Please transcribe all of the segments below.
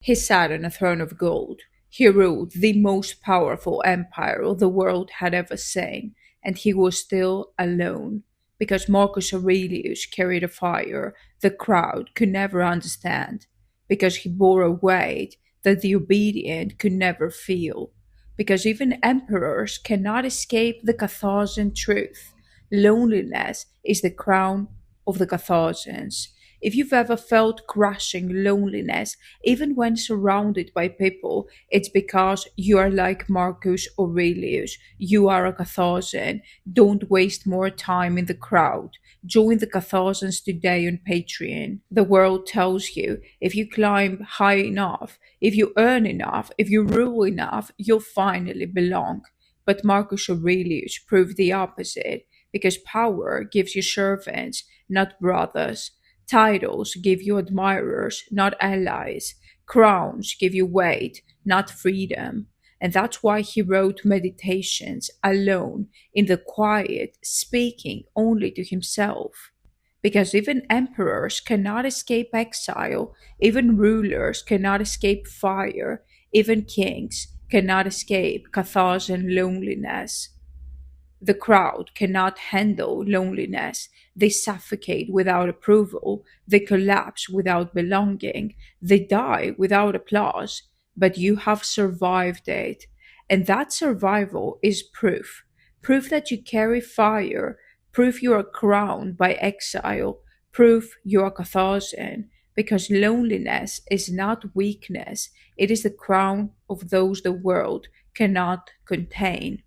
He sat on a throne of gold. He ruled the most powerful empire the world had ever seen, and he was still alone. Because Marcus Aurelius carried a fire the crowd could never understand. Because he bore a weight that the obedient could never feel. Because even emperors cannot escape the Carthaginian truth. Loneliness is the crown of the Carthaginians. If you've ever felt crushing loneliness, even when surrounded by people, it's because you are like Marcus Aurelius. You are a Carthaginian. Don't waste more time in the crowd. Join the Carthaginians today on Patreon. The world tells you if you climb high enough, if you earn enough, if you rule enough, you'll finally belong. But Marcus Aurelius proved the opposite because power gives you servants, not brothers. Titles give you admirers, not allies. Crowns give you weight, not freedom. And that's why he wrote meditations alone, in the quiet, speaking only to himself. Because even emperors cannot escape exile, even rulers cannot escape fire, even kings cannot escape Carthaginian loneliness. The crowd cannot handle loneliness. They suffocate without approval. They collapse without belonging. They die without applause. But you have survived it. And that survival is proof. Proof that you carry fire. Proof you are crowned by exile. Proof you are Carthaginian. Because loneliness is not weakness, it is the crown of those the world cannot contain.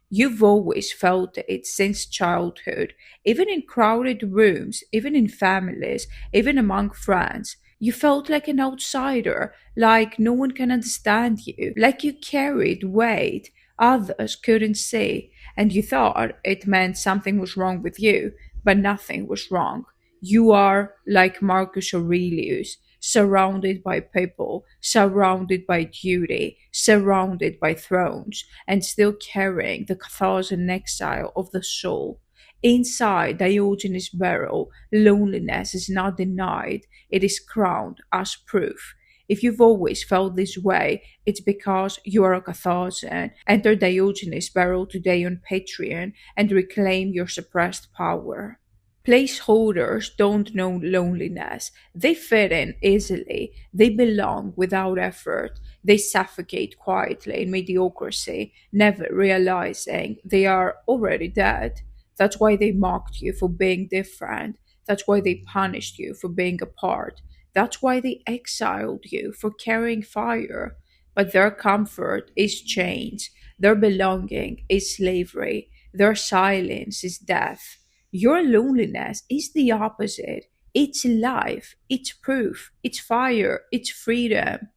You've always felt it since childhood, even in crowded rooms, even in families, even among friends. You felt like an outsider, like no one can understand you, like you carried weight others couldn't see, and you thought it meant something was wrong with you, but nothing was wrong. You are like Marcus Aurelius, surrounded by people, surrounded by duty, surrounded by thrones, and still carrying the Carthaginian exile of the soul. Inside Diogenes' barrel, loneliness is not denied, it is crowned as proof. If you've always felt this way, it's because you are a Carthaginian. Enter Diogenes' barrel today on Patreon and reclaim your suppressed power. Placeholders don't know loneliness. They fit in easily. They belong without effort. They suffocate quietly in mediocrity, never realizing they are already dead. That's why they mocked you for being different. That's why they punished you for being apart. That's why they exiled you for carrying fire. But their comfort is chains. Their belonging is slavery. Their silence is death. Your loneliness is the opposite. It's life, it's proof, it's fire, it's freedom.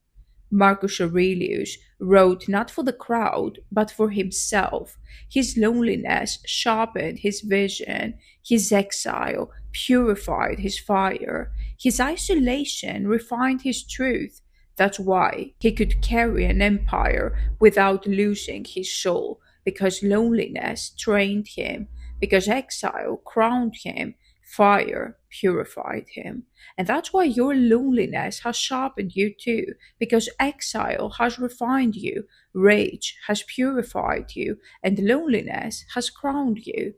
Marcus Aurelius wrote not for the crowd, but for himself. His loneliness sharpened his vision. His exile purified his fire. His isolation refined his truth. That's why he could carry an empire without losing his soul, because loneliness trained him, because exile crowned him, fire purified him. And that's why your loneliness has sharpened you too, because exile has refined you, rage has purified you, and loneliness has crowned you.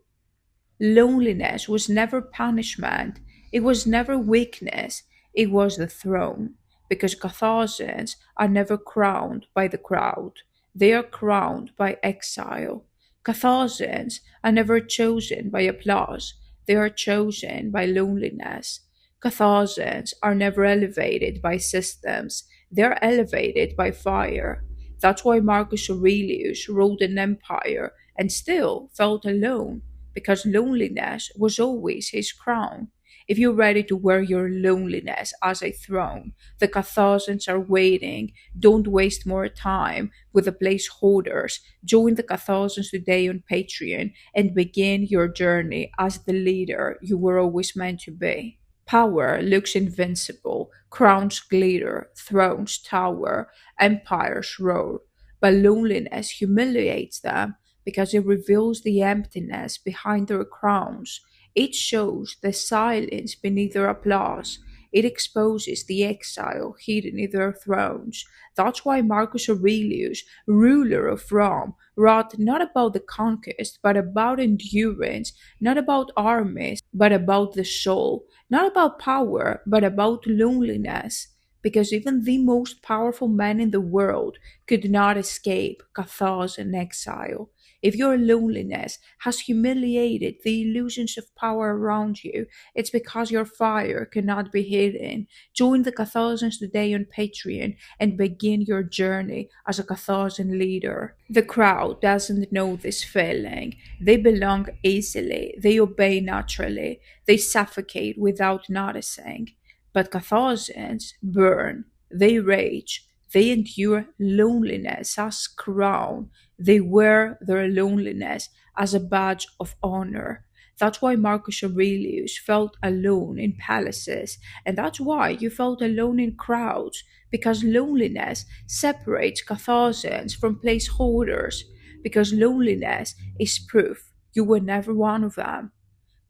Loneliness was never punishment, it was never weakness, it was the throne. Because Carthaginians are never crowned by the crowd, they are crowned by exile. Carthaginians are never chosen by applause, they are chosen by loneliness. Carthaginians are never elevated by systems, they are elevated by fire. That's why Marcus Aurelius ruled an empire and still felt alone, because loneliness was always his crown. If you're ready to wear your loneliness as a throne, the Carthaginians are waiting. Don't waste more time with the placeholders. Join the Carthaginians today on Patreon and begin your journey as the leader you were always meant to be. Power looks invincible, crowns glitter, thrones tower, empires roar, but loneliness humiliates them because it reveals the emptiness behind their crowns. It shows the silence beneath their applause. It exposes the exile hidden in their thrones. That's why Marcus Aurelius, ruler of Rome, wrote not about the conquest, but about endurance, not about armies, but about the soul, not about power, but about loneliness. Because even the most powerful man in the world could not escape catharsis and exile. If your loneliness has humiliated the illusions of power around you, it's because your fire cannot be hidden. Join the Catholics today on Patreon and begin your journey as a Catholic leader. The crowd doesn't know this feeling. They belong easily, they obey naturally, they suffocate without noticing. But Catholics burn, they rage, they endure loneliness as crown. They wear their loneliness as a badge of honor. That's why Marcus Aurelius felt alone in palaces, and that's why you felt alone in crowds, because loneliness separates Catholics from placeholders, because loneliness is proof you were never one of them.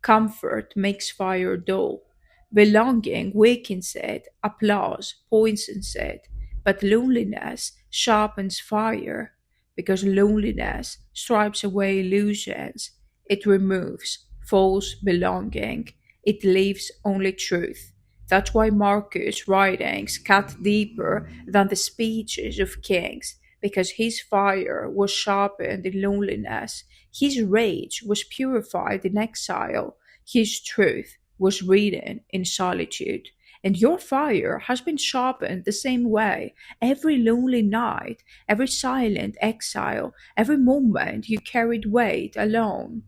Comfort makes fire dull. Belonging weakens it, applause poisons it. But loneliness sharpens fire, because loneliness stripes away illusions. It removes false belonging. It leaves only truth. That's why Marcus' writings cut deeper than the speeches of kings, because his fire was sharpened in loneliness. His rage was purified in exile. His truth was written in solitude. And your fire has been sharpened the same way. Every lonely night, every silent exile, every moment you carried weight alone.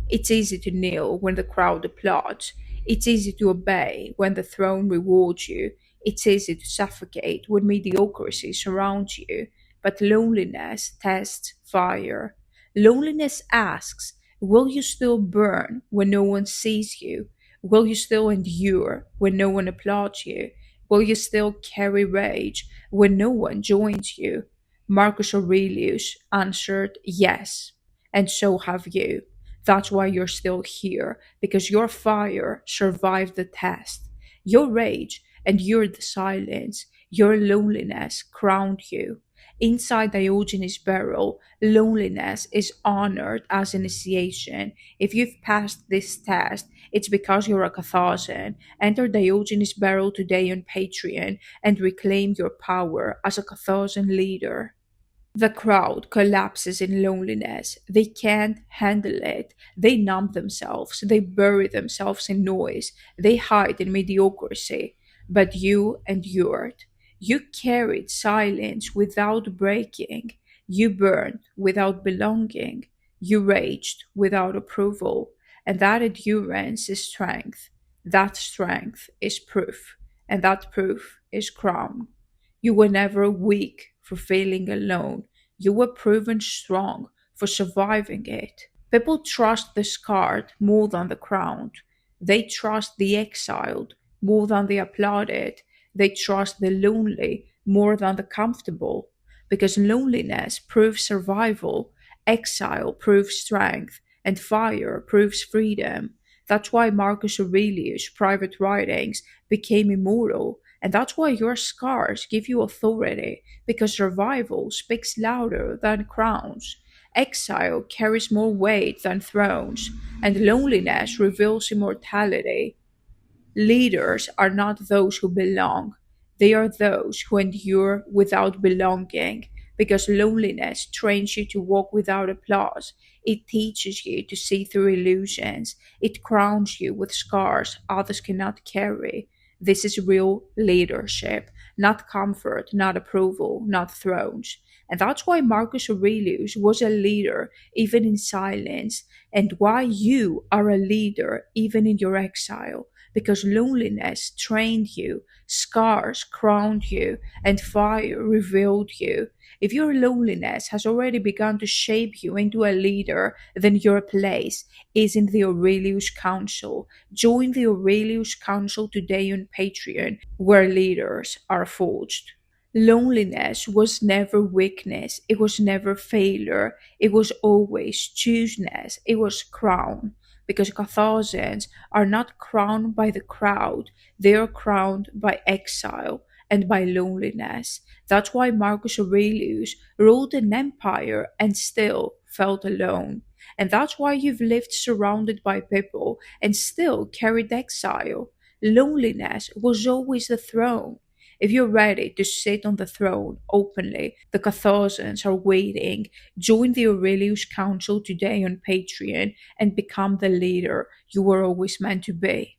It's easy to kneel when the crowd applauds. It's easy to obey when the throne rewards you. It's easy to suffocate when mediocrity surrounds you. But loneliness tests fire. Loneliness asks, will you still burn when no one sees you? Will you still endure when no one applauds you? Will you still carry rage when no one joins you? Marcus Aurelius answered yes, and so have you. That's why you're still here, because your fire survived the test. Your rage endured the silence. Your loneliness crowned you. Inside Diogenes' barrel, loneliness is honored as initiation. If you've passed this test, it's because you're a Catholic. Enter Diogenes' barrel today on Patreon and reclaim your power as a Catholic leader. The crowd collapses in loneliness. They can't handle it. They numb themselves. They bury themselves in noise. They hide in mediocrity. But you endured. You carried silence without breaking. You burned without belonging. You raged without approval. And that endurance is strength. That strength is proof. And that proof is crown. You were never weak for feeling alone. You were proven strong for surviving it. People trust the scarred more than the crowned. They trust the exiled more than the applauded. They trust the lonely more than the comfortable. Because loneliness proves survival, exile proves strength, and fire proves freedom. That's why Marcus Aurelius' private writings became immortal, and that's why your scars give you authority, because survival speaks louder than crowns. Exile carries more weight than thrones, and loneliness reveals immortality. Leaders are not those who belong, they are those who endure without belonging, because loneliness trains you to walk without applause. It teaches you to see through illusions. It crowns you with scars others cannot carry. This is real leadership, not comfort, not approval, not thrones. And that's why Marcus Aurelius was a leader even in silence, and why you are a leader even in your exile, because loneliness trained you, scars crowned you, and fire revealed you. If your loneliness has already begun to shape you into a leader, then your place is in the Aurelius Council. Join the Aurelius Council today on Patreon, where leaders are forged. Loneliness was never weakness, it was never failure, it was always chooseness, it was crown. because Carthaginians are not crowned by the crowd, they are crowned by exile and by loneliness. That's why Marcus Aurelius ruled an empire and still felt alone. And that's why you've lived surrounded by people and still carried exile. Loneliness was always the throne. If you're ready to sit on the throne openly, the Carthaginians are waiting. Join the Aurelius Council today on Patreon and become the leader you were always meant to be.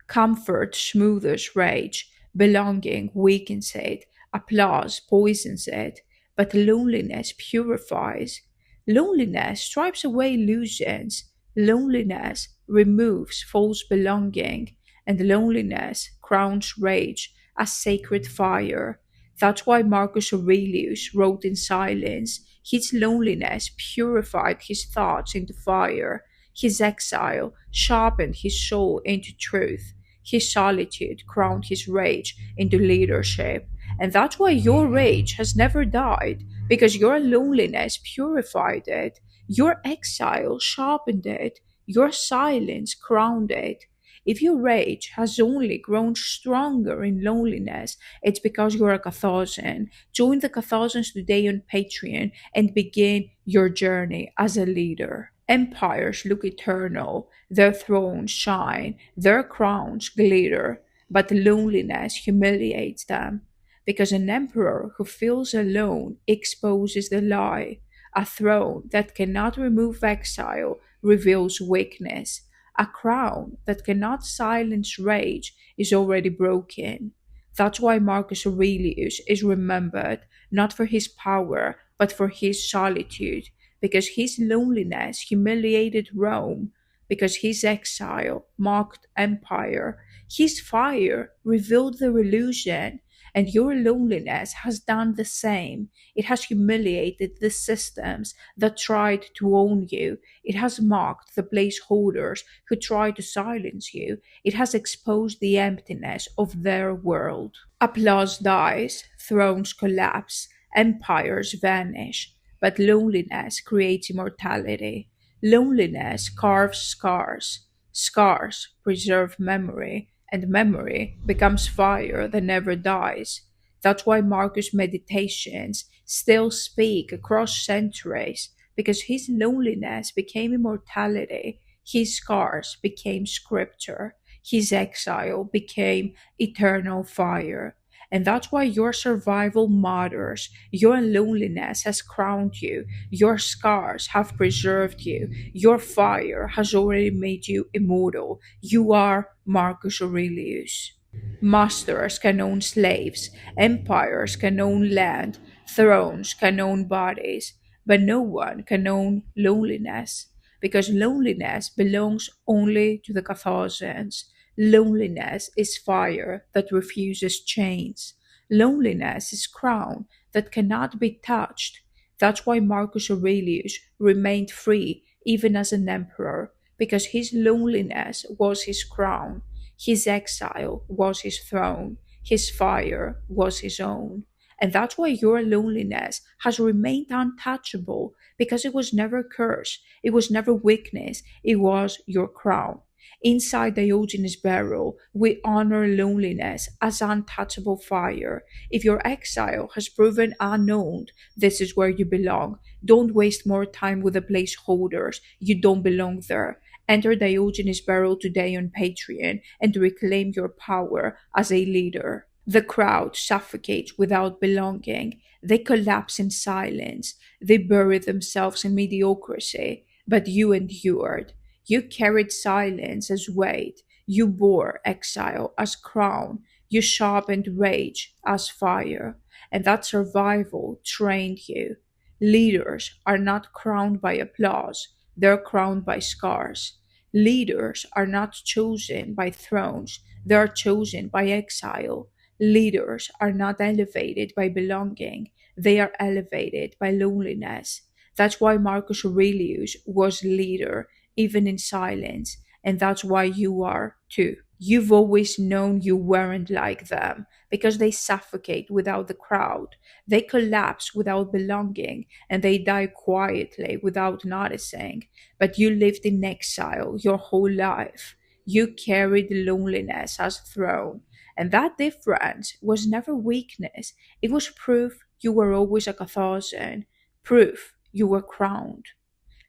Comfort smoothers rage, belonging weakens it, applause poisons it, but loneliness purifies. Loneliness stripes away illusions, loneliness removes false belonging, and loneliness crowns rage as sacred fire. That's why Marcus Aurelius wrote in silence. His loneliness purified his thoughts into fire. His exile sharpened his soul into truth. His solitude crowned his rage into leadership. And that's why your rage has never died, because your loneliness purified it. Your exile sharpened it. Your silence crowned it. If your rage has only grown stronger in loneliness, it's because you're a Carthaginian. Join the Carthaginians today on Patreon and begin your journey as a leader. Empires look eternal, their thrones shine, their crowns glitter, but loneliness humiliates them. Because an emperor who feels alone exposes the lie. A throne that cannot remove exile reveals weakness. A crown that cannot silence rage is already broken. That's why Marcus Aurelius is remembered not for his power, but for his solitude, because his loneliness humiliated Rome, because his exile marked empire, his fire revealed the illusion, and your loneliness has done the same. It has humiliated the systems that tried to own you. It has mocked the placeholders who tried to silence you. It has exposed the emptiness of their world. Applause dies, thrones collapse, empires vanish, but loneliness creates immortality. Loneliness carves scars. Scars preserve memory, and memory becomes fire that never dies. That's why Marcus' meditations still speak across centuries, because his loneliness became immortality, his scars became scripture, his exile became eternal fire. And that's why your survival matters. Your loneliness has crowned you. Your scars have preserved you. Your fire has already made you immortal. You are Marcus Aurelius. Masters can own slaves, empires can own land, thrones can own bodies, but no one can own loneliness, because loneliness belongs only to the Carthaginians. Loneliness is fire that refuses chains. Loneliness is crown that cannot be touched. That's why Marcus Aurelius remained free even as an emperor, because his loneliness was his crown. His exile was his throne, his fire was his own. And that's why your loneliness has remained untouchable, because it was never curse, it was never weakness, it was your crown. Inside Diogenes' barrel, we honor loneliness as untouchable fire. If your exile has proven unknown, this is where you belong. Don't waste more time with the placeholders. You don't belong there. Enter Diogenes' barrel today on Patreon and reclaim your power as a leader. The crowd suffocates without belonging. They collapse in silence. They bury themselves in mediocrity. But you endured. You carried silence as weight. You bore exile as crown. You sharpened rage as fire. And that survival trained you. Leaders are not crowned by applause, they're crowned by scars. Leaders are not chosen by thrones, they are chosen by exile. Leaders are not elevated by belonging, they are elevated by loneliness. That's why Marcus Aurelius was leader, even in silence, and that's why you are too. You've always known you weren't like them because they suffocate without the crowd, they collapse without belonging, and they die quietly without noticing. But you lived in exile your whole life. You carried loneliness as a throne, and that difference was never weakness. It was proof you were always a Carthaginian, proof you were crowned.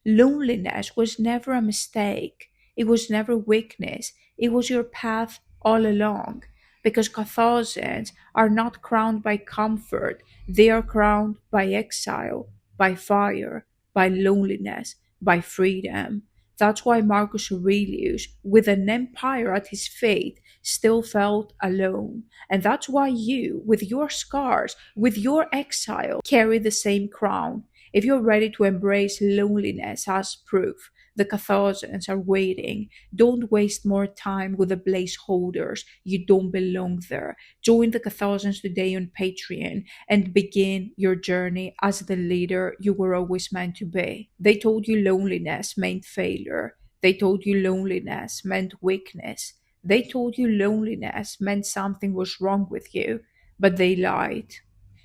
Loneliness was never a mistake. It was never weakness. It was your path all along. Because Carthaginians are not crowned by comfort, they are crowned by exile, by fire, by loneliness, by freedom. That's why Marcus Aurelius, with an empire at his feet, still felt alone. And that's why you, with your scars, with your exile, carry the same crown. If you're ready to embrace loneliness as proof, the Carthaginians are waiting. Don't waste more time with the placeholders. You don't belong there. Join the Carthaginians today on Patreon and begin your journey as the leader you were always meant to be. They told you loneliness meant failure. They told you loneliness meant weakness. They told you loneliness meant something was wrong with you, but they lied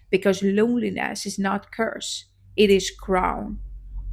because loneliness is not curse, it is crown.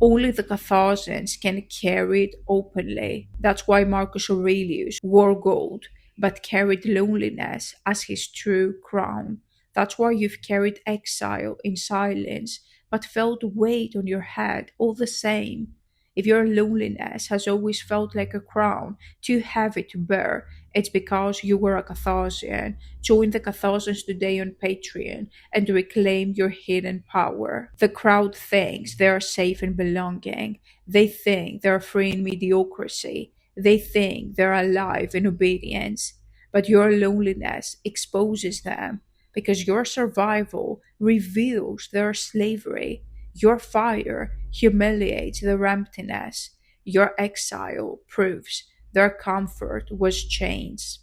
Only the Carthaginians can carry it openly. That's why Marcus Aurelius wore gold, but carried loneliness as his true crown. That's why you've carried exile in silence, but felt weight on your head all the same. If your loneliness has always felt like a crown, too heavy to bear, it's because you were a Carthaginian. Join the Carthaginians today on Patreon and reclaim your hidden power. The crowd thinks they are safe in belonging. They think they're free in mediocrity. They think they're alive in obedience. But your loneliness exposes them because your survival reveals their slavery. Your fire humiliates their emptiness. Your exile proves their comfort was chains.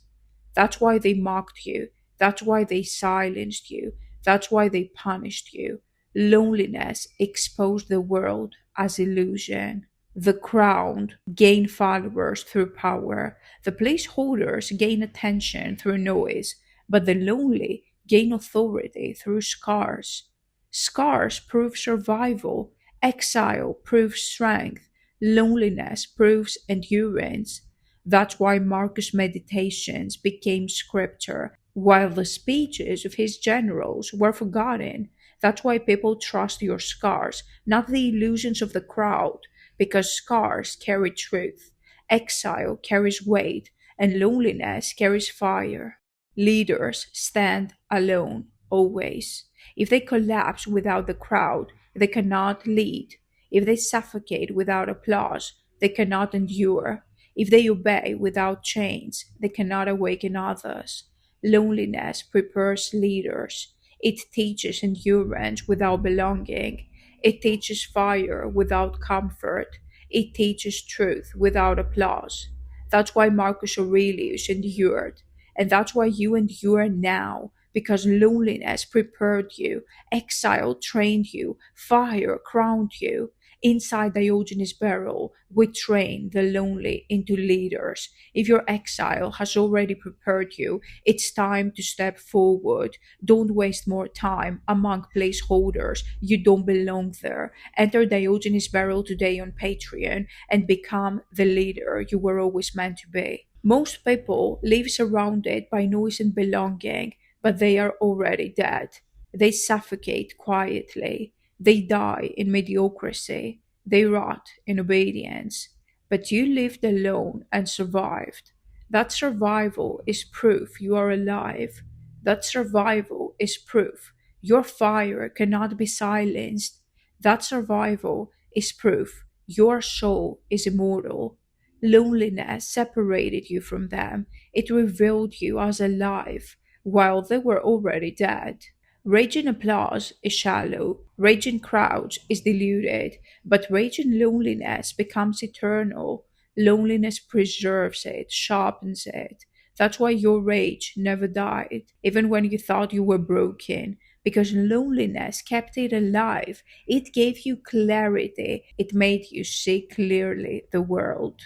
That's why they mocked you. That's why they silenced you. That's why they punished you. Loneliness exposed the world as illusion. The crowned gain followers through power. The placeholders gain attention through noise. But the lonely gain authority through scars. Scars prove survival. Exile proves strength. Loneliness proves endurance. That's why Marcus' meditations became scripture, while the speeches of his generals were forgotten. That's why people trust your scars, not the illusions of the crowd, because scars carry truth, exile carries weight, and loneliness carries fire. Leaders stand alone, always. If they collapse without the crowd, they cannot lead. If they suffocate without applause, they cannot endure. If they obey without chains, they cannot awaken others. Loneliness prepares leaders. It teaches endurance without belonging. It teaches fire without comfort. It teaches truth without applause. That's why Marcus Aurelius endured. And that's why you endure now, because loneliness prepared you, exile trained you, fire crowned you. Inside Diogenes' barrel, we train the lonely into leaders. If your exile has already prepared you, it's time to step forward. Don't waste more time among placeholders. You don't belong there. Enter Diogenes' barrel today on Patreon and become the leader you were always meant to be. Most people live surrounded by noise and belonging, but they are already dead. They suffocate quietly. They die in mediocrity. They rot in obedience. But you lived alone and survived. That survival is proof you are alive. That survival is proof your fire cannot be silenced. That survival is proof your soul is immortal. Loneliness separated you from them. It revealed you as alive while they were already dead. Rage in applause is shallow, rage in crowds is diluted, but rage in loneliness becomes eternal. Loneliness preserves it, sharpens it. That's why your rage never died, even when you thought you were broken, because loneliness kept it alive. It gave you clarity, it made you see clearly the world.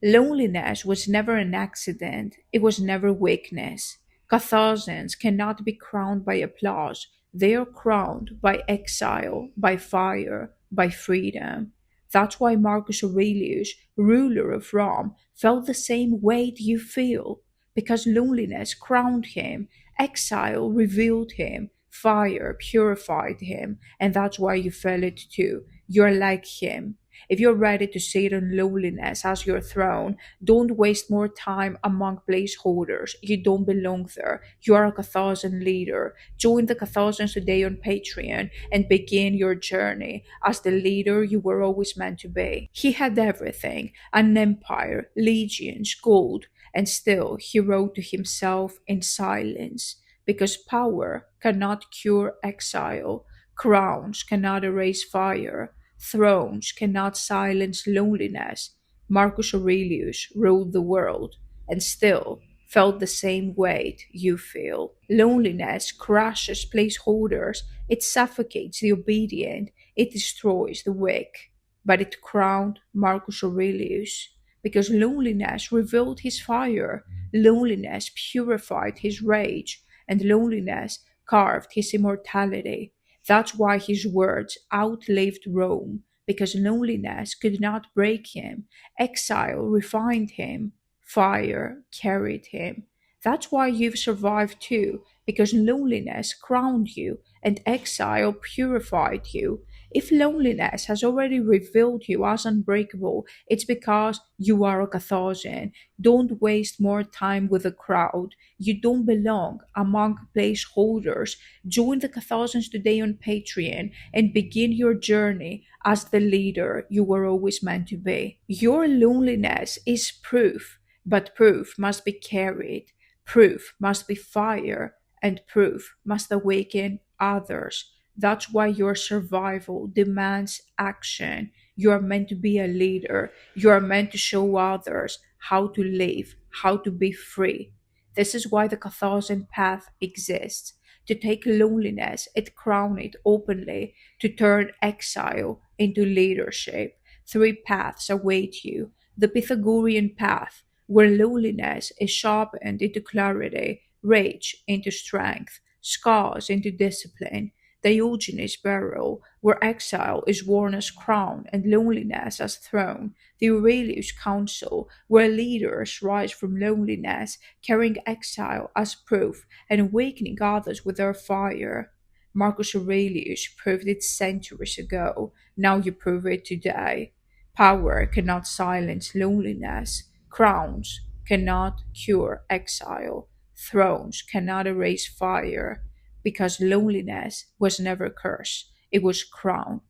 Loneliness was never an accident, it was never weakness. Carthaginians cannot be crowned by applause, they are crowned by exile, by fire, by freedom. That's why Marcus Aurelius, ruler of Rome, felt the same weight you feel, because loneliness crowned him, exile revealed him, fire purified him, and that's why you felt it too. You're like him. If you're ready to sit on loneliness as your throne, don't waste more time among placeholders. You don't belong there. You are a Carthaginian leader. Join the Carthaginians today on Patreon and begin your journey as the leader you were always meant to be. He had everything, an empire, legions, gold, and still he wrote to himself in silence. Because power cannot cure exile, crowns cannot erase fire, thrones cannot silence loneliness. Marcus Aurelius ruled the world and still felt the same weight you feel. Loneliness crushes placeholders, it suffocates the obedient, it destroys the weak. But it crowned Marcus Aurelius because loneliness revealed his fire, loneliness purified his rage, and loneliness carved his immortality. That's why his words outlived Rome, because loneliness could not break him. Exile refined him, fire carried him. That's why you've survived too, because loneliness crowned you and exile purified you. If loneliness has already revealed you as unbreakable, it's because you are a Carthaginian. Don't waste more time with the crowd. You don't belong among placeholders. Join the Carthaginians today on Patreon and begin your journey as the leader you were always meant to be. Your loneliness is proof, but proof must be carried. Proof must be fire, and proof must awaken others. That's why your survival demands action. You are meant to be a leader. You are meant to show others how to live, how to be free. This is why the Carthaginian path exists. To take loneliness and crown it openly, to turn exile into leadership. Three paths await you. The Pythagorean path, where loneliness is sharpened into clarity, rage into strength, scars into discipline. Diogenes' burial, where exile is worn as crown and loneliness as throne. The Aurelius Council, where leaders rise from loneliness, carrying exile as proof and awakening others with their fire. Marcus Aurelius proved it centuries ago. Now you prove it today. Power cannot silence loneliness. Crowns cannot cure exile. Thrones cannot erase fire. Because loneliness was never curse, it was crown.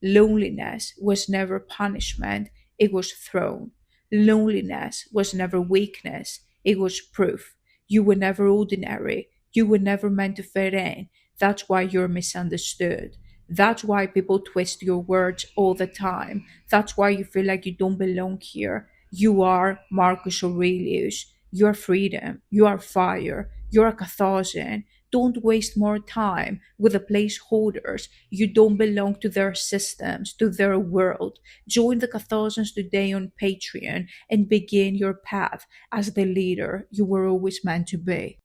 Loneliness was never punishment, it was throne. Loneliness was never weakness, it was proof. You were never ordinary, you were never meant to fit in. That's why you're misunderstood. That's why people twist your words all the time. That's why you feel like you don't belong here. You are Marcus Aurelius. You are freedom. You are fire. You are Carthaginian. Don't waste more time with the placeholders. You don't belong to their systems, to their world. Join the Carthaginians today on Patreon and begin your path as the leader you were always meant to be.